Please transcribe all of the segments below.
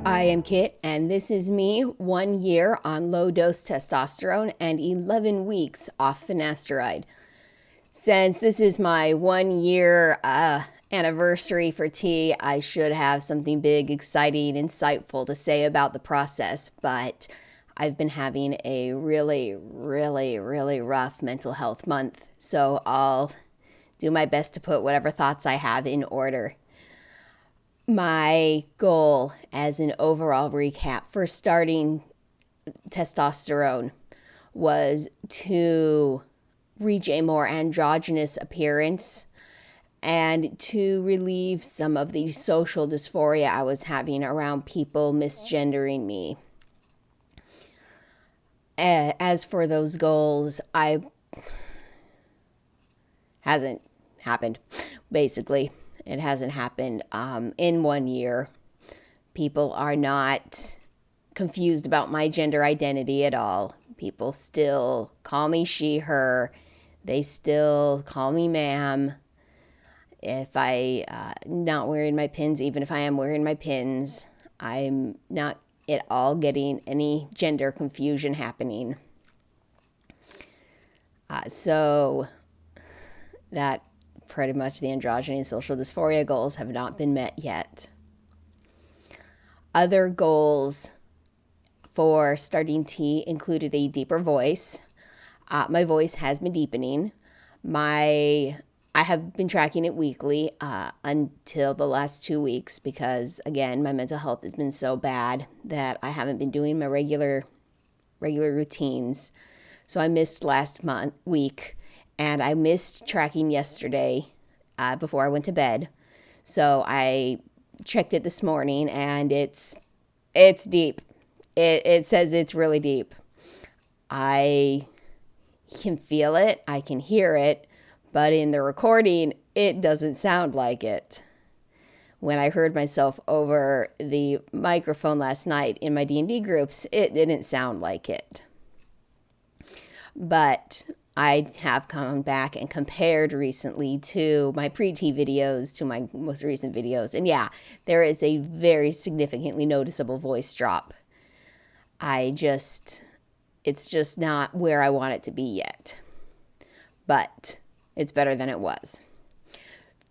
I am Kit, and this is me 1 year on low dose testosterone and 11 weeks off finasteride. Since this is my 1 year anniversary for T, I should have something big, exciting, insightful to say about the process, but I've been having a really rough mental health month, so I'll do my best to put whatever thoughts I have in order. My goal as an overall recap for starting testosterone was to reach a more androgynous appearance and to relieve some of the social dysphoria I was having around people misgendering me. As for those goals, hasn't happened, basically. It hasn't happened in 1 year. People are not confused about my gender identity at all. People still call me she, her. They still call me ma'am. If I not wearing my pins, even if I am wearing my pins, I'm not at all getting any gender confusion happening. So that pretty much the androgyny and social dysphoria goals have not been met yet. Other goals for starting T included a deeper voice. My voice has been deepening. I have been tracking it weekly until the last 2 weeks because, again, my mental health has been so bad that I haven't been doing my regular routines. So I missed last week, and I missed tracking yesterday before I went to bed. So I checked it this morning, and it's deep. It says it's really deep. I can feel it. I can hear it. But in the recording, it doesn't sound like it. When I heard myself over the microphone last night in my D&D groups, it didn't sound like it. But I have come back and compared recently to my pre-T videos, to my most recent videos. And yeah, there is a very significantly noticeable voice drop. It's just not where I want it to be yet. But it's better than it was.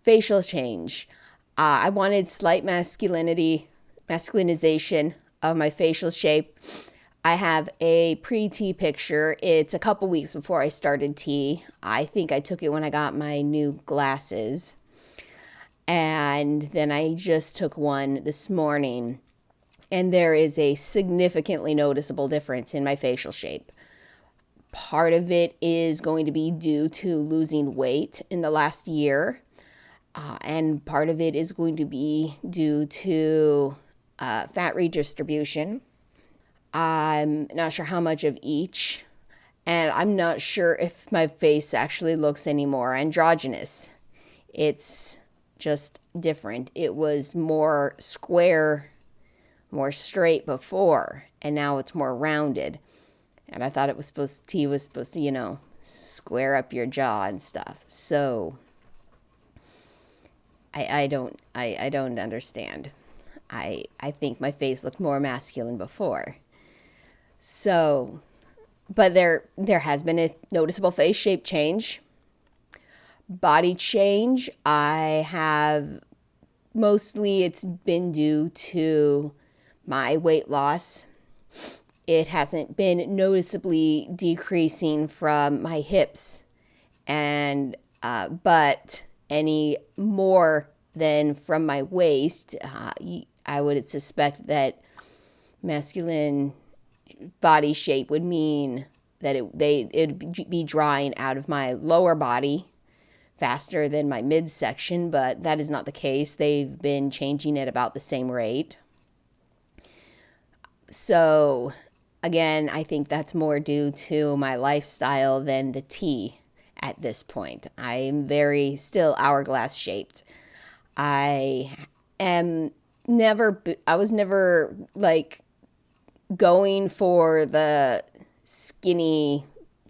Facial change. I wanted slight masculinization of my facial shape. I have a pre-T picture. It's a couple weeks before I started T. I think I took it when I got my new glasses. And then I just took one this morning. And there is a significantly noticeable difference in my facial shape. Part of it is going to be due to losing weight in the last year. And part of it is going to be due to fat redistribution. I'm not sure how much of each. And I'm not sure if my face actually looks any more androgynous. It's just different. It was more square, more straight before, and now it's more rounded. And I thought T was supposed to, square up your jaw and stuff. So I don't understand. I think my face looked more masculine before. So, but there has been a noticeable face shape change. Body change, mostly it's been due to my weight loss. It hasn't been noticeably decreasing from my hips, but any more than from my waist. I would suspect that masculine body shape would mean that it'd be drawing out of my lower body faster than my midsection, but that is not the case. They've been changing at about the same rate. So again, I think that's more due to my lifestyle than the T at this point. I'm still hourglass shaped. I was never like going for the skinny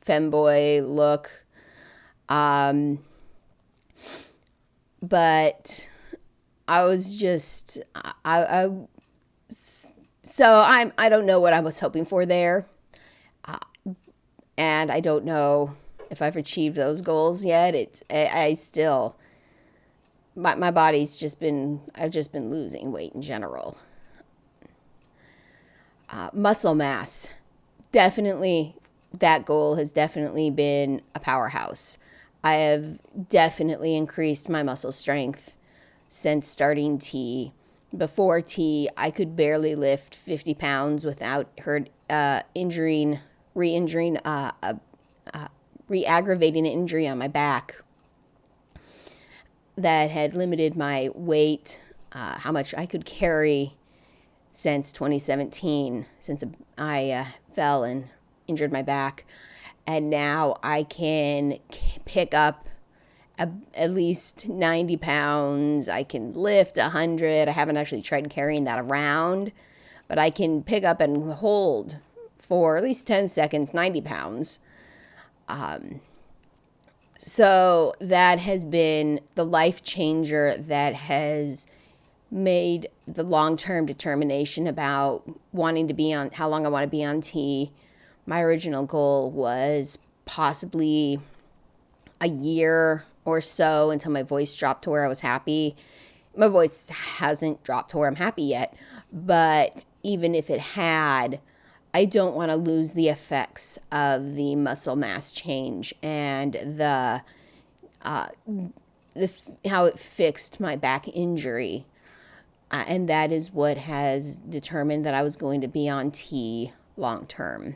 femboy look. But I was just, So I don't know what I was hoping for there, and I don't know if I've achieved those goals yet. I still, my body's just been, I've just been losing weight in general. Muscle mass, definitely, that goal has definitely been a powerhouse. I have definitely increased my muscle strength since starting T. Before T, I could barely lift 50 pounds without re-aggravating an injury on my back that had limited my weight, how much I could carry since 2017, since I fell and injured my back. And now I can pick up at least 90 pounds. I can lift 100. I haven't actually tried carrying that around, but I can pick up and hold for at least 10 seconds 90 pounds. So that has been the life changer that has made the long-term determination about wanting to be on, how long I want to be on T. My original goal was possibly a year or so until my voice dropped to where I was happy. My voice hasn't dropped to where I'm happy yet, but even if it had, I don't want to lose the effects of the muscle mass change and the how it fixed my back injury. And that is what has determined that I was going to be on T long term.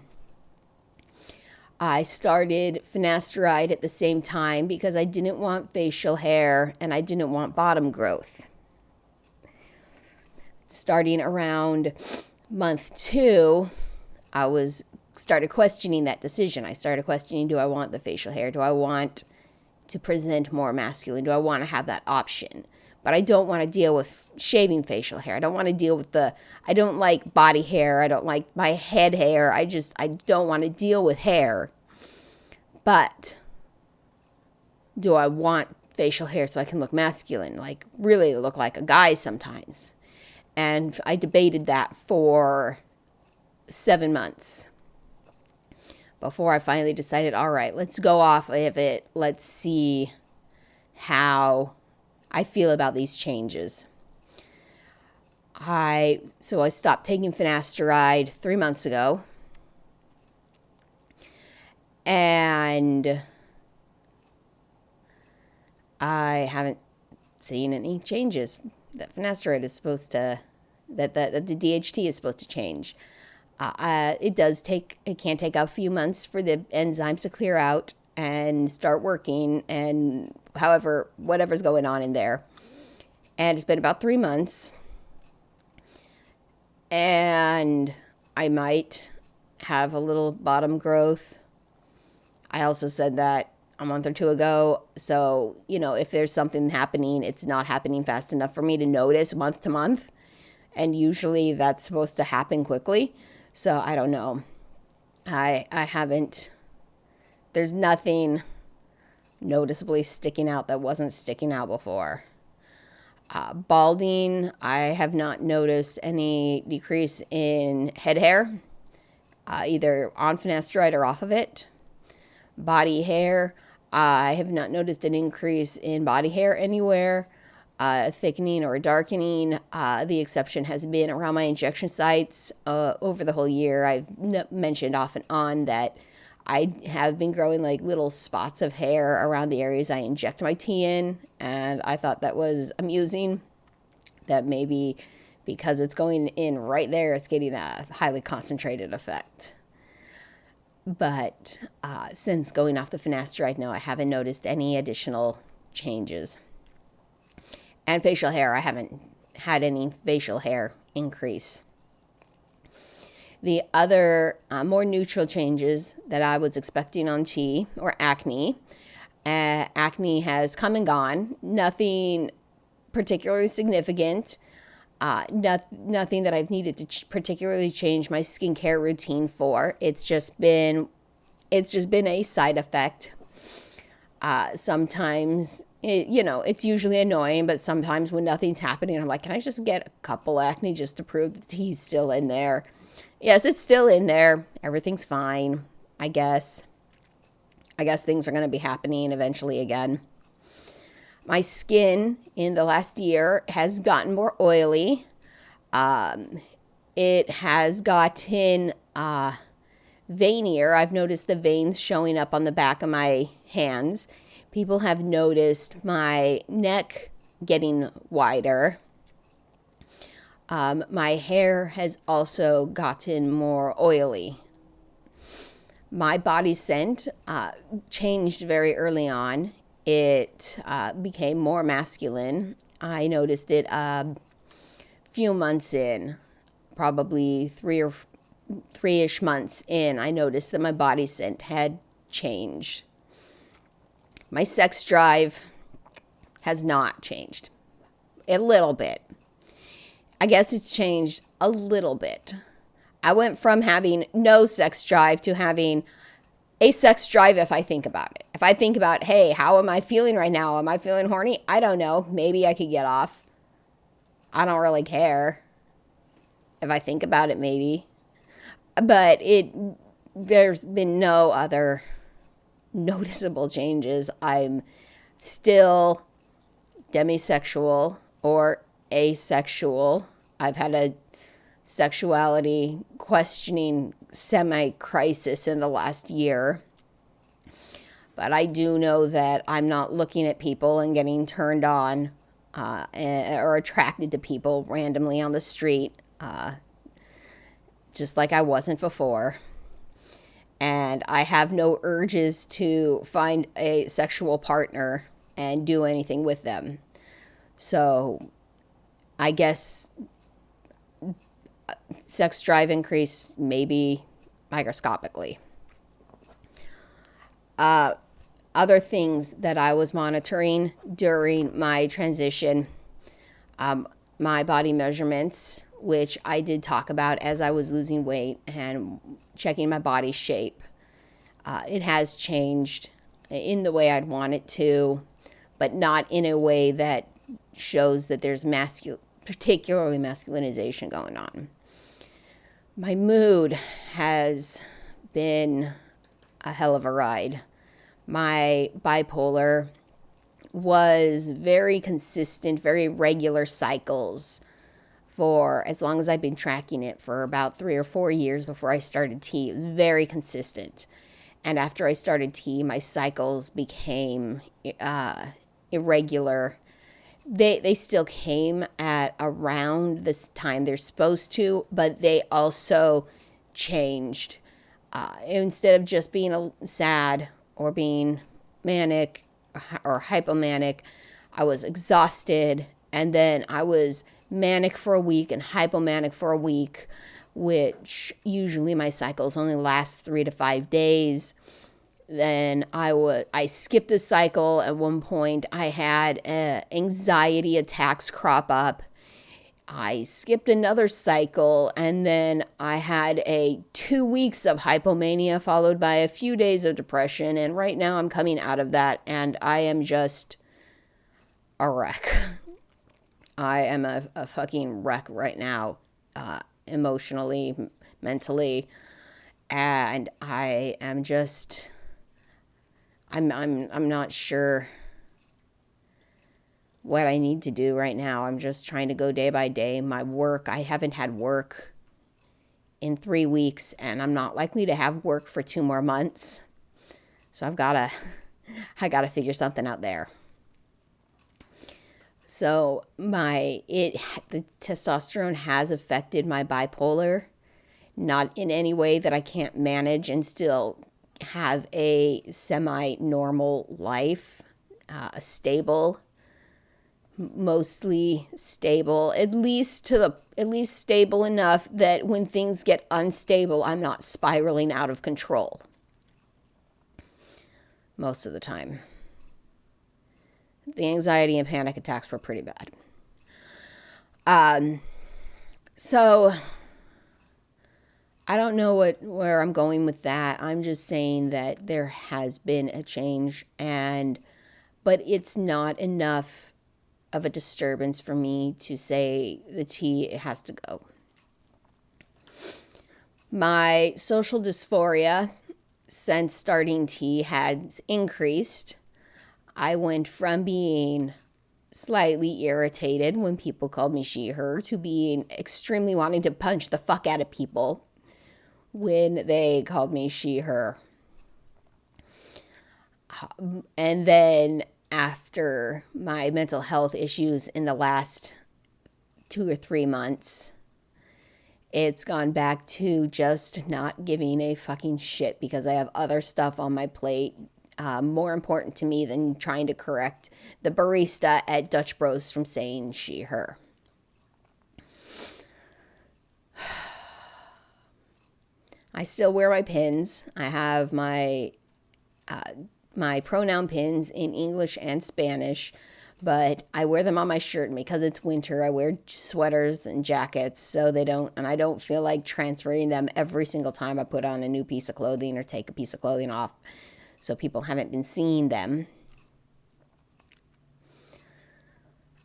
I started Finasteride at the same time because I didn't want facial hair and I didn't want bottom growth. Starting around month 2, I started questioning that decision. I started questioning, do I want the facial hair? Do I want to present more masculine? Do I want to have that option? But I don't want to deal with shaving facial hair. I don't want to deal with I don't like body hair. I don't like my head hair. I don't want to deal with hair. But do I want facial hair so I can look masculine? Like really look like a guy sometimes. And I debated that for 7 months before I finally decided, all right, let's go off of it. Let's see how I feel about these changes. So I stopped taking Finasteride 3 months ago. And I haven't seen any changes that Finasteride is supposed to, that the DHT is supposed to change. It can take a few months for the enzymes to clear out and start working, and whatever's going on in there. And it's been about 3 months, and I might have a little bottom growth. I also said that a month or 2 ago. So, if there's something happening, it's not happening fast enough for me to notice month to month. And usually that's supposed to happen quickly. So I don't know. I haven't, there's nothing noticeably sticking out that wasn't sticking out before. Balding, I have not noticed any decrease in head hair, either on Finasteride or off of it. Body hair, I have not noticed an increase in body hair anywhere, thickening or darkening. The exception has been around my injection sites. Over the whole year, I've mentioned off and on that I have been growing like little spots of hair around the areas I inject my tea in, and I thought that was amusing, that maybe because it's going in right there, it's getting a highly concentrated effect. But since going off the Finasteride, no, I haven't noticed any additional changes. And facial hair, I haven't had any facial hair increase. The other more neutral changes that I was expecting on T, or acne. Acne has come and gone. Nothing particularly significant. Nothing that I've needed to particularly change my skincare routine for. It's just been a side effect. Sometimes it's usually annoying, but sometimes when nothing's happening, I'm like, can I just get a couple acne just to prove that he's still in there? Yes, it's still in there. Everything's fine, I guess. I guess things are going to be happening eventually again. My skin in the last year has gotten more oily. It has gotten veinier. I've noticed the veins showing up on the back of my hands. People have noticed my neck getting wider. My hair has also gotten more oily. My body scent changed very early on. It became more masculine. I noticed it a few months in, probably three-ish months in. I noticed that my body scent had changed. My sex drive has not changed. A little bit. I guess it's changed a little bit. I went from having no sex drive to having a sex drive if I think about it. If I think about, hey, how am I feeling right now? Am I feeling horny? I don't know. Maybe I could get off. I don't really care. If I think about it, maybe. But there's been no other noticeable changes. I'm still demisexual or asexual. I've had a sexuality questioning semi-crisis in the last year. But I do know that I'm not looking at people and getting turned on or attracted to people randomly on the street, just like I wasn't before. And I have no urges to find a sexual partner and do anything with them. So I guess sex drive increase maybe microscopically. Other things that I was monitoring during my transition, my body measurements, which I did talk about as I was losing weight and checking my body shape. It has changed in the way I'd want it to, but not in a way that shows that there's particularly masculinization going on. My mood has been a hell of a ride. My bipolar was very consistent, very regular cycles for as long as I'd been tracking it, for about 3 or 4 years before I started T. It was very consistent. And after I started T, my cycles became irregular. They still came at around this time they're supposed to, but they also changed. Instead of just being sad or being manic or hypomanic, I was exhausted, and then I was manic for a week and hypomanic for a week, which usually my cycles only last 3 to 5 days. Then I skipped a cycle. At one point, I had anxiety attacks crop up. I skipped another cycle, and then I had 2 weeks of hypomania followed by a few days of depression. And right now I'm coming out of that, and I am just a wreck. I am a fucking wreck right now, emotionally, mentally, and I am just, I'm not sure what I need to do right now. I'm just trying to go day by day. My work, I haven't had work in 3 weeks, and I'm not likely to have work for 2 more months. So I gotta figure something out there. So the testosterone has affected my bipolar, not in any way that I can't manage and still have a semi-normal life, mostly stable, at least stable enough that when things get unstable, I'm not spiraling out of control most of the time. The anxiety and panic attacks were pretty bad. So I don't know where I'm going with that. I'm just saying that there has been a change, and but it's not enough of a disturbance for me to say the tea has to go. My social dysphoria since starting tea has increased. I went from being slightly irritated when people called me she, her, to being extremely wanting to punch the fuck out of people when they called me she, her. And then after my mental health issues in the last 2 or 3 months, it's gone back to just not giving a fucking shit because I have other stuff on my plate more important to me than trying to correct the barista at Dutch Bros from saying she, her. I still wear my pins. I have my pronoun pins in English and Spanish, but I wear them on my shirt, and because it's winter, I wear sweaters and jackets so I don't feel like transferring them every single time I put on a new piece of clothing or take a piece of clothing off, so people haven't been seeing them.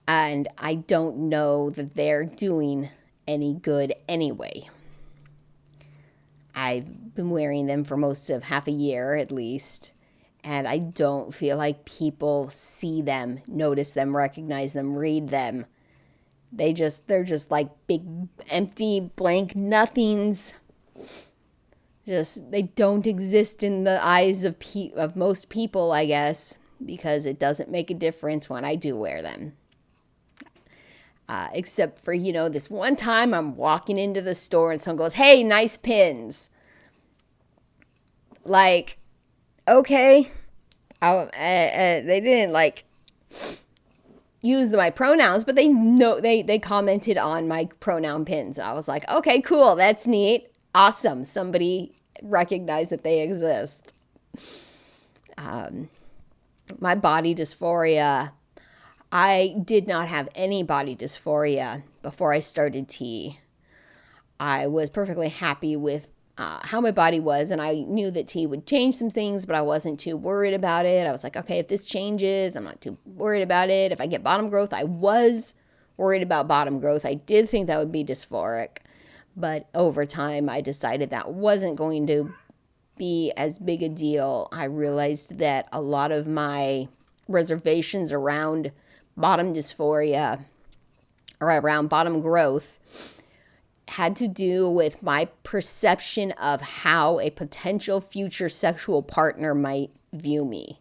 And I don't know that they're doing any good anyway. I've been wearing them for most of half a year at least, and I don't feel like people see them, notice them, recognize them, read them. They're just like big, empty, blank nothings. They don't exist in the eyes of most people, I guess, because it doesn't make a difference when I do wear them. Except for, this one time I'm walking into the store and someone goes, "Hey, nice pins." Like, okay. They didn't use my pronouns, but they commented on my pronoun pins. I was like, okay, cool. That's neat. Awesome. Somebody recognized that they exist. My body dysphoria. I did not have any body dysphoria before I started tea. I was perfectly happy with how my body was, and I knew that tea would change some things, but I wasn't too worried about it. I was like, okay, if this changes, I'm not too worried about it. If I get bottom growth, I was worried about bottom growth. I did think that would be dysphoric, but over time, I decided that wasn't going to be as big a deal. I realized that a lot of my reservations around bottom dysphoria or around bottom growth had to do with my perception of how a potential future sexual partner might view me.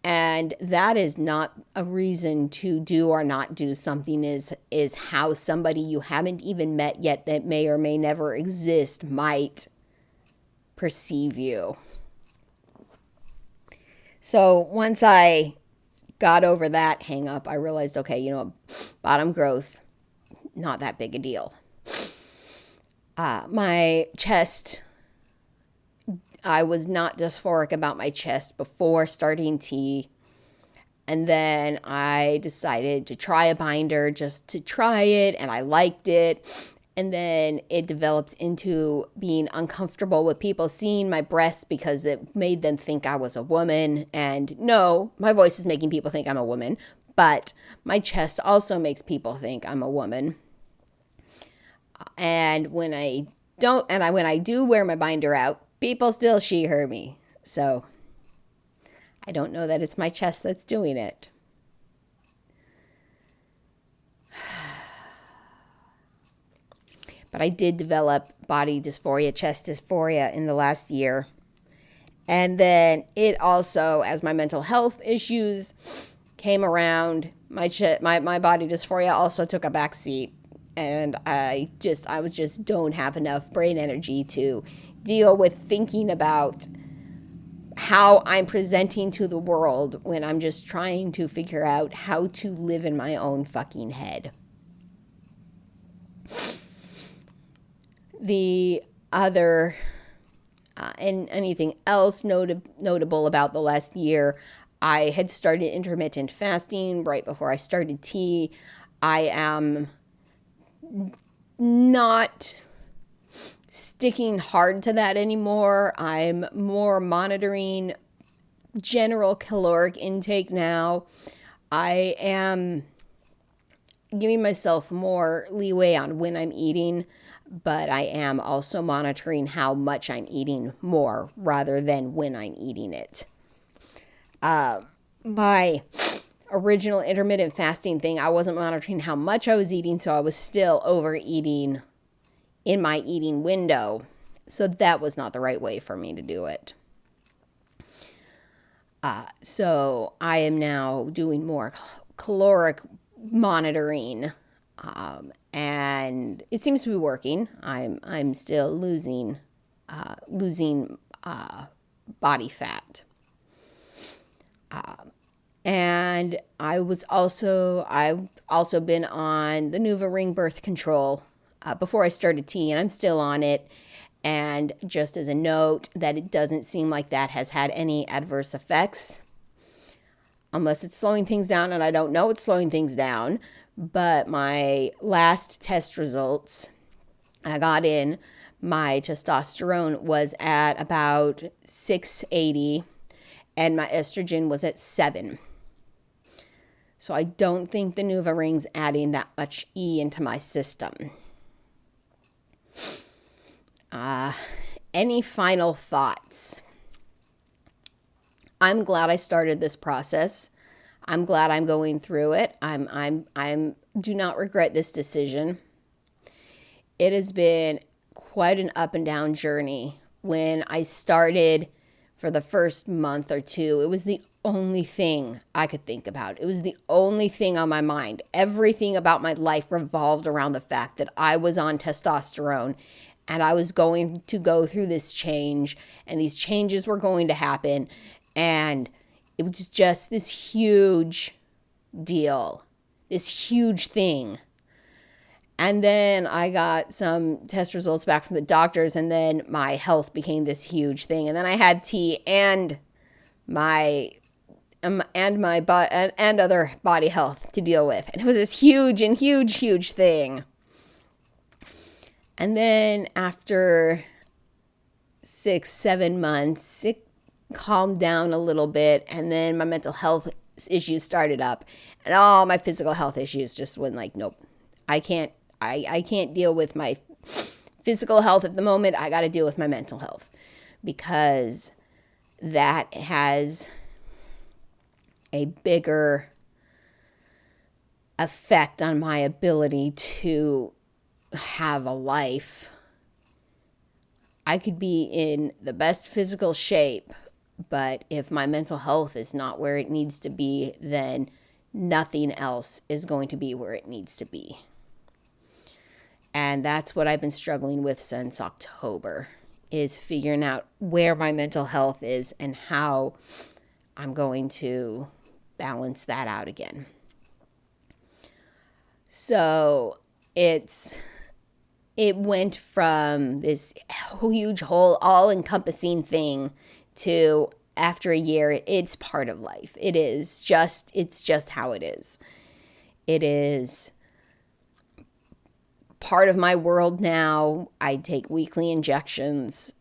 And that is not a reason to do or not do something, is how somebody you haven't even met yet that may or may never exist might perceive you. So once I got over that hang up, I realized, okay, bottom growth, not that big a deal. My chest, I was not dysphoric about my chest before starting tea. And then I decided to try a binder just to try it, and I liked it. And then it developed into being uncomfortable with people seeing my breasts because it made them think I was a woman. And no, my voice is making people think I'm a woman, but my chest also makes people think I'm a woman. And when I do wear my binder out, people still she, her me. So I don't know that it's my chest that's doing it. But I did develop body dysphoria, chest dysphoria in the last year. And then it also, as my mental health issues came around, my body dysphoria also took a back seat. And I just don't have enough brain energy to deal with thinking about how I'm presenting to the world when I'm just trying to figure out how to live in my own fucking head. The other and anything else notable about the last year, I had started intermittent fasting right before I started tea. I am not sticking hard to that anymore. I'm more monitoring general caloric intake now. I am giving myself more leeway on when I'm eating, but I am also monitoring how much I'm eating more rather than when I'm eating it. My original intermittent fasting thing, I wasn't monitoring how much I was eating, so I was still overeating in my eating window. So that was not the right way for me to do it. So I am now doing more caloric monitoring, and it seems to be working. I'm still losing body fat. And I've also been on the NuvaRing birth control before I started T, and I'm still on it. And just as a note, that it doesn't seem like that has had any adverse effects, unless it's slowing things down, and I don't know it's slowing things down. But my last test results I got in, my testosterone was at about 680, and my estrogen was at 7. So I don't think the NuvaRing's adding that much E into my system. Any final thoughts? I'm glad I started this process. I'm glad I'm going through it. I'm do not regret this decision. It has been quite an up and down journey. When I started, for the first month or two, it was the only thing I could think about. It was the only thing on my mind. Everything about my life revolved around the fact that I was on testosterone and I was going to go through this change, and these changes were going to happen. And it was just this huge deal, this huge thing. And then I got some test results back from the doctors, and then my health became this huge thing. And then I had T and my other body health to deal with, and it was this huge thing. And then after 6-7 months, it calmed down a little bit, and then my mental health issues started up, and all my physical health issues just went like, nope, I can't deal with my physical health at the moment. I got to deal with my mental health, because that has a bigger effect on my ability to have a life. I could be in the best physical shape, but if my mental health is not where it needs to be, then nothing else is going to be where it needs to be. And that's what I've been struggling with since October, is figuring out where my mental health is and how I'm going to balance that out again. So it went from this huge whole all-encompassing thing to, after a year, it's part of life. It's just how it is. It is part of my world now. I take weekly injections.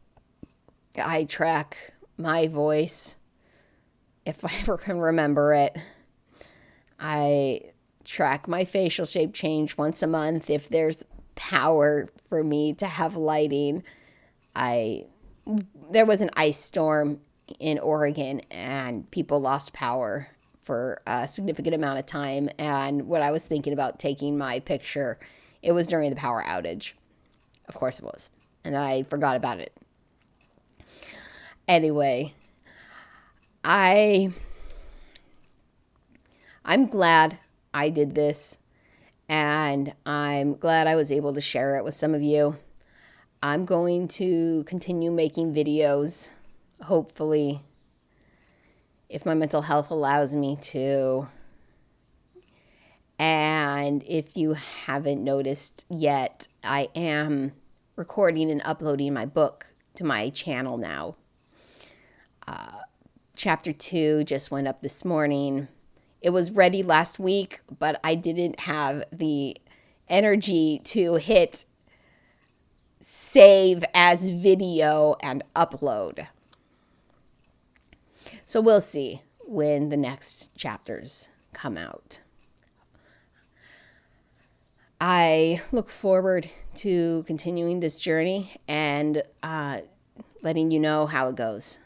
I track my voice, if I ever can remember it. I track my facial shape change once a month if there's power for me to have lighting. There was an ice storm in Oregon, and people lost power for a significant amount of time. And when I was thinking about taking my picture, it was during the power outage. Of course it was. And I forgot about it. Anyway, I'm glad I did this, and I'm glad I was able to share it with some of you. I'm going to continue making videos, hopefully, if my mental health allows me to. And if you haven't noticed yet, I am recording and uploading my book to my channel now. Chapter 2 just went up this morning. It was ready last week, but I didn't have the energy to hit save as video and upload. So we'll see when the next chapters come out. I look forward to continuing this journey and letting you know how it goes.